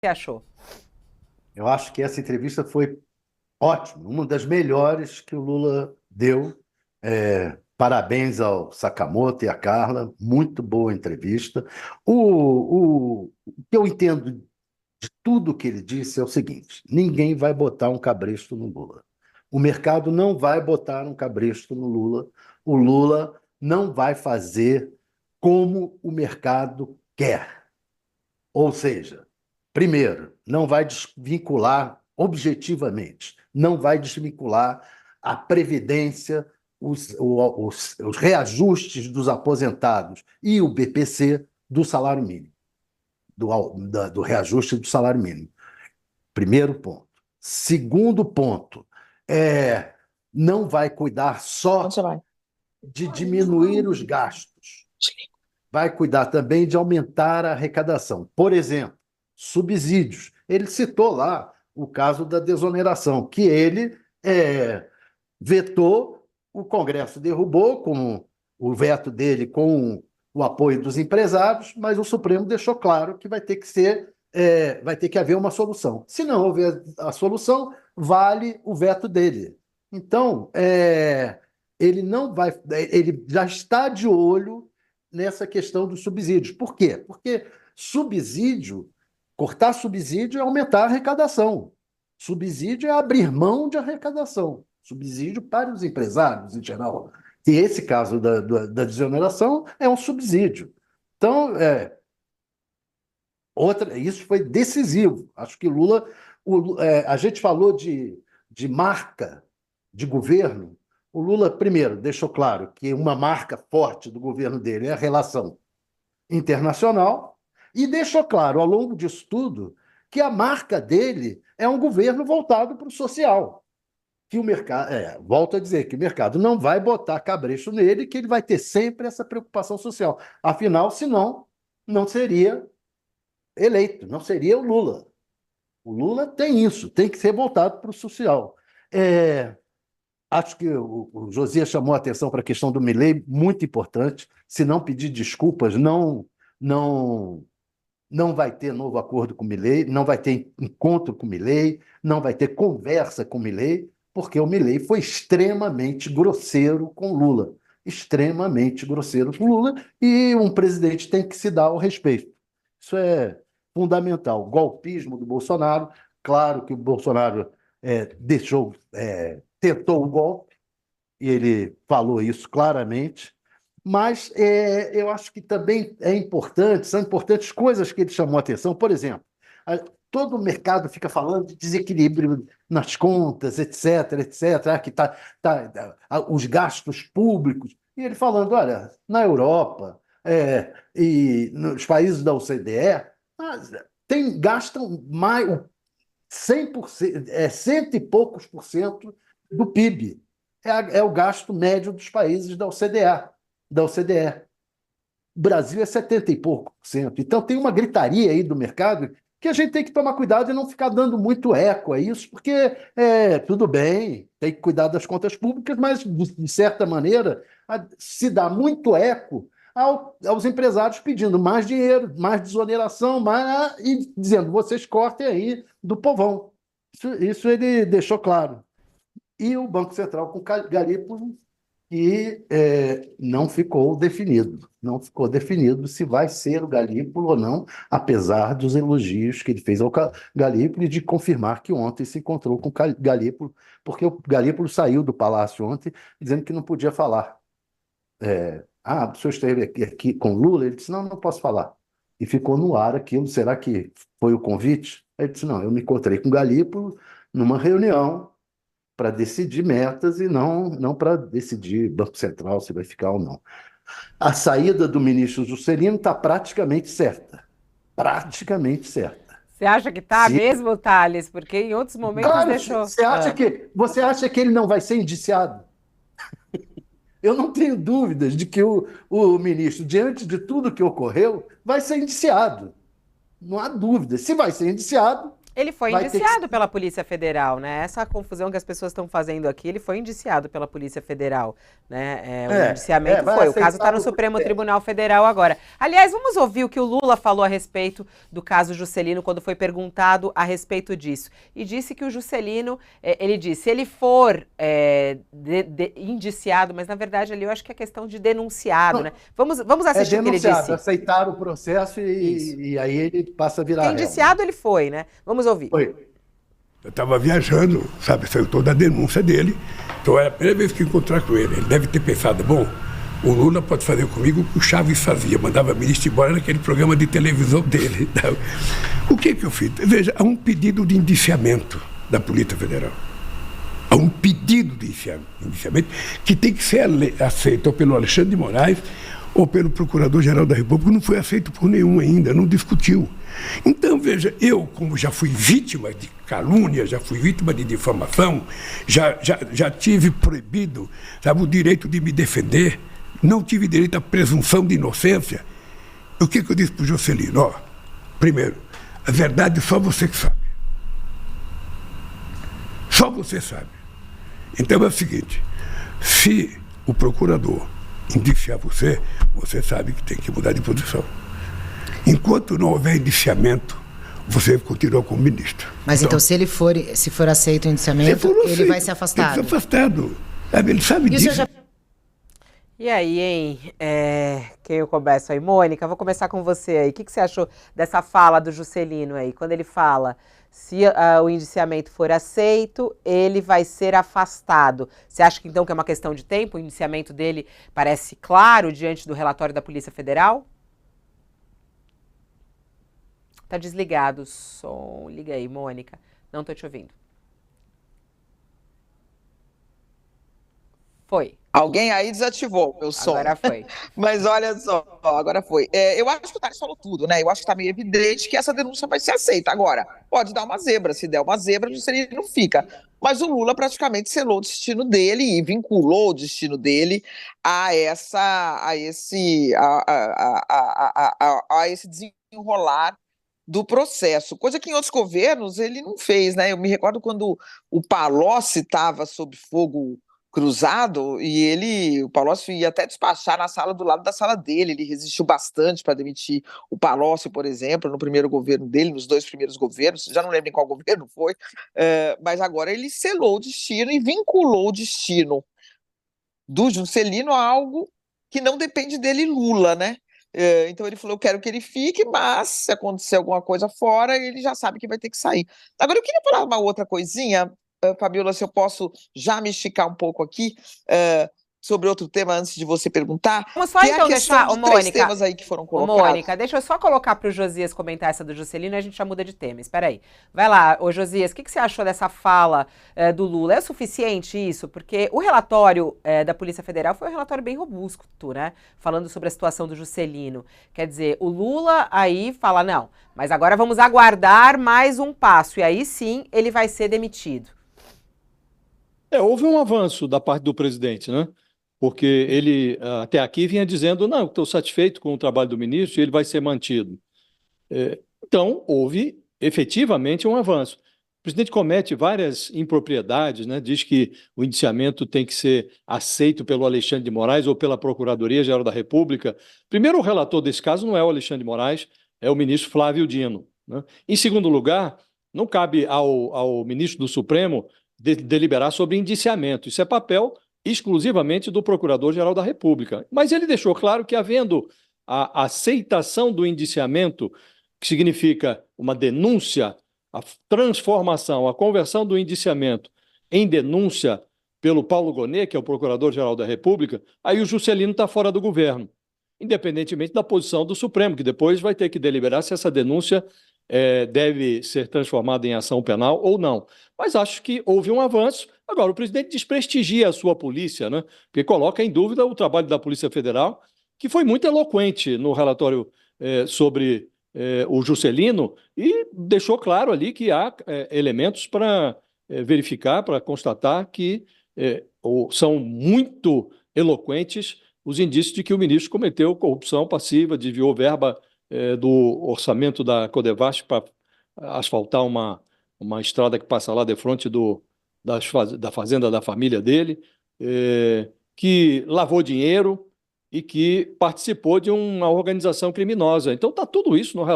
você achou? Eu acho que essa entrevista foi ótima, uma das melhores que o Lula deu. Parabéns ao Sakamoto e à Carla, muito boa entrevista. O que eu entendo de tudo que ele disse é o seguinte: ninguém vai botar um cabresto no Lula. O mercado não vai botar um cabresto no Lula. O Lula não vai fazer como o mercado quer. Ou seja, primeiro, não vai desvincular objetivamente, não vai desvincular a Previdência, os reajustes dos aposentados e o BPC do salário mínimo, do reajuste do salário mínimo. Primeiro ponto. Segundo ponto, é, não vai cuidar Onde você só vai? de diminuir os gastos, vai cuidar também de aumentar a arrecadação. Por exemplo, subsídios. Ele citou lá o caso da desoneração, que ele vetou, o Congresso derrubou com o veto dele com o apoio dos empresários, mas o Supremo deixou claro que vai ter que ser, vai ter que haver uma solução. Se não houver a solução, vale o veto dele. Então, ele não vai, ele já está de olho nessa questão dos subsídios. Por quê? Porque cortar subsídio é aumentar a arrecadação. Subsídio é abrir mão de arrecadação. Subsídio para os empresários, em geral. E esse caso da desoneração é um subsídio. Então, isso foi decisivo. Acho que Lula. A gente falou de marca de governo. O Lula, primeiro, deixou claro que uma marca forte do governo dele é a relação internacional e deixou claro, ao longo disso tudo, que a marca dele é um governo voltado para o social. Que o mercado, volto a dizer, que o mercado não vai botar cabresto nele, que ele vai ter sempre essa preocupação social. Afinal, senão, não seria eleito, não seria o Lula. O Lula tem isso, tem que ser voltado para o social. É, Acho que o Josias chamou a atenção para a questão do Milei, muito importante. Se não pedir desculpas, não, não vai ter novo acordo com o Milei, não vai ter encontro com o Milei, não vai ter conversa com o Milei, porque o Milei foi extremamente grosseiro com o Lula. Extremamente grosseiro com o Lula, e um presidente tem que se dar ao respeito. Isso é fundamental. O golpismo do Bolsonaro, claro que o Bolsonaro tentou o golpe, e ele falou isso claramente, mas eu acho que também são importantes coisas que ele chamou a atenção. Por exemplo, todo o mercado fica falando de desequilíbrio nas contas, etc, etc, que os gastos públicos. E ele falando, olha, na Europa e nos países da OCDE, gastam mais 100%, cento e poucos por cento do PIB. É o gasto médio dos países da OCDE. O Brasil é 70 e pouco por cento. Então tem uma gritaria aí do mercado que a gente tem que tomar cuidado e não ficar dando muito eco a isso, porque tudo bem, tem que cuidar das contas públicas, mas, de certa maneira, se dá muito eco aos empresários pedindo mais dinheiro, mais desoneração, e dizendo, vocês cortem aí do povão. Isso ele deixou claro. E o Banco Central com garimpo e não ficou definido. Não ficou definido se vai ser o Galípolo ou não, apesar dos elogios que ele fez ao Galípolo e de confirmar que ontem se encontrou com o Galípolo, porque o Galípolo saiu do palácio ontem dizendo que não podia falar. O senhor esteve aqui com Lula? Ele disse, não, não posso falar. E ficou no ar aquilo, será que foi o convite? Ele disse, não, eu me encontrei com o Galípolo numa reunião para decidir metas e não para decidir Banco Central se vai ficar ou não. A saída do ministro Juscelino está praticamente certa. Praticamente certa. Você acha que tá Se, mesmo, Thales? Porque em outros momentos claro, deixou. você acha que ele não vai ser indiciado? Eu não tenho dúvidas de que o ministro, diante de tudo que ocorreu, vai ser indiciado. Não há dúvida. Se vai ser indiciado, Ele foi vai ter indiciado que... pela Polícia Federal, né? Essa confusão que as pessoas estão fazendo aqui, ele foi indiciado pela Polícia Federal, né? O indiciamento Vai foi. O caso está aceitar no o Supremo processo. Tribunal Federal agora. Aliás, vamos ouvir o que o Lula falou a respeito do caso Juscelino quando foi perguntado a respeito disso. E disse que o Juscelino, ele disse, se ele for indiciado, mas na verdade ali eu acho que é questão de denunciado, né? Não, Vamos é assistir o que ele denunciado, disse. aceitar o processo Isso. e aí ele passa a Porque virar réu, né? indiciado ele foi, né? Vamos ouvir. Foi. Eu estava viajando, sabe, saiu toda a denúncia dele. Então era a primeira vez que eu encontrar com ele. Ele deve ter pensado, bom, o Lula pode fazer comigo o que o Chaves fazia, mandava ministro embora naquele programa de televisão dele. O que eu fiz? Veja, há um pedido de indiciamento da Polícia Federal. Há um pedido de indiciamento que tem que ser aceito ou pelo Alexandre de Moraes ou pelo Procurador-Geral da República. Não foi aceito por nenhum ainda, não discutiu. Então, veja, eu, como já fui vítima de calúnia, já fui vítima de difamação, já tive proibido, sabe, o direito de me defender, não tive direito à presunção de inocência. O que eu disse para o Juscelino? Ó, primeiro, a verdade só você que sabe. Só você sabe. Então é o seguinte, se o procurador indiciar você, você sabe que tem que mudar de posição. Enquanto não houver indiciamento, você continua como ministro. Mas então se for aceito o indiciamento, ele vai ser afastado? Ele vai ser afastado. Ele sabe disso. E aí, hein? Quem eu começo aí? Mônica, vou começar com você aí. O que você achou dessa fala do Juscelino aí? Quando ele fala, se o indiciamento for aceito, ele vai ser afastado. Você acha que então que é uma questão de tempo? O indiciamento dele parece claro diante do relatório da Polícia Federal? Tá desligado o som. Liga aí, Mônica. Não tô te ouvindo. Foi. Alguém aí desativou o meu som. Agora foi. Mas olha só, agora foi. Eu acho que o Thales falou tudo, né? Eu acho que está meio evidente que essa denúncia vai ser aceita. Agora, pode dar uma zebra. Se der uma zebra, o Juscelino não fica. Mas o Lula praticamente selou o destino dele e vinculou o destino dele a esse desenrolar do processo, coisa que em outros governos ele não fez, né? Eu me recordo quando o Palocci estava sob fogo cruzado e o Palocci ia até despachar na sala do lado da sala dele, ele resistiu bastante para demitir o Palocci, por exemplo, no primeiro governo dele, nos dois primeiros governos, já não lembro em qual governo foi, mas agora ele selou o destino e vinculou o destino do Juscelino a algo que não depende dele, Lula, né? Então ele falou, eu quero que ele fique, mas se acontecer alguma coisa fora, ele já sabe que vai ter que sair. Agora eu queria falar uma outra coisinha, Fabiola, se eu posso já me esticar um pouco aqui, sobre outro tema antes de você perguntar. Vamos só então deixar, de três temas aí que foram colocados. Mônica, deixa eu só colocar para o Josias comentar essa do Juscelino e a gente já muda de tema. Espera aí. Vai lá, ô Josias, o que você achou dessa fala do Lula? É o suficiente isso? Porque o relatório da Polícia Federal foi um relatório bem robusto, né? Falando sobre a situação do Juscelino. Quer dizer, o Lula aí fala, não, mas agora vamos aguardar mais um passo e aí sim ele vai ser demitido. Houve um avanço da parte do presidente, né? Porque ele até aqui vinha dizendo, não, estou satisfeito com o trabalho do ministro e ele vai ser mantido. Então, houve efetivamente um avanço. O presidente comete várias impropriedades, né? Diz que o indiciamento tem que ser aceito pelo Alexandre de Moraes ou pela Procuradoria-Geral da República. Primeiro, o relator desse caso não é o Alexandre de Moraes, é o ministro Flávio Dino, né? Em segundo lugar, não cabe ao ministro do Supremo deliberar sobre indiciamento. Isso é papel exclusivamente do Procurador-Geral da República. Mas ele deixou claro que, havendo a aceitação do indiciamento, que significa uma denúncia, a transformação, a conversão do indiciamento em denúncia pelo Paulo Gonet, que é o Procurador-Geral da República, aí o Juscelino está fora do governo, independentemente da posição do Supremo, que depois vai ter que deliberar se essa denúncia deve ser transformada em ação penal ou não. Mas acho que houve um avanço. Agora, o presidente desprestigia a sua polícia, né? Porque coloca em dúvida o trabalho da Polícia Federal, que foi muito eloquente no relatório sobre o Juscelino e deixou claro ali que há elementos para verificar, para constatar que são muito eloquentes os indícios de que o ministro cometeu corrupção passiva, desviou verba do orçamento da Codevasf para asfaltar uma estrada que passa lá de frente da fazenda da família dele, que lavou dinheiro e que participou de uma organização criminosa. Então está tudo isso no relatório.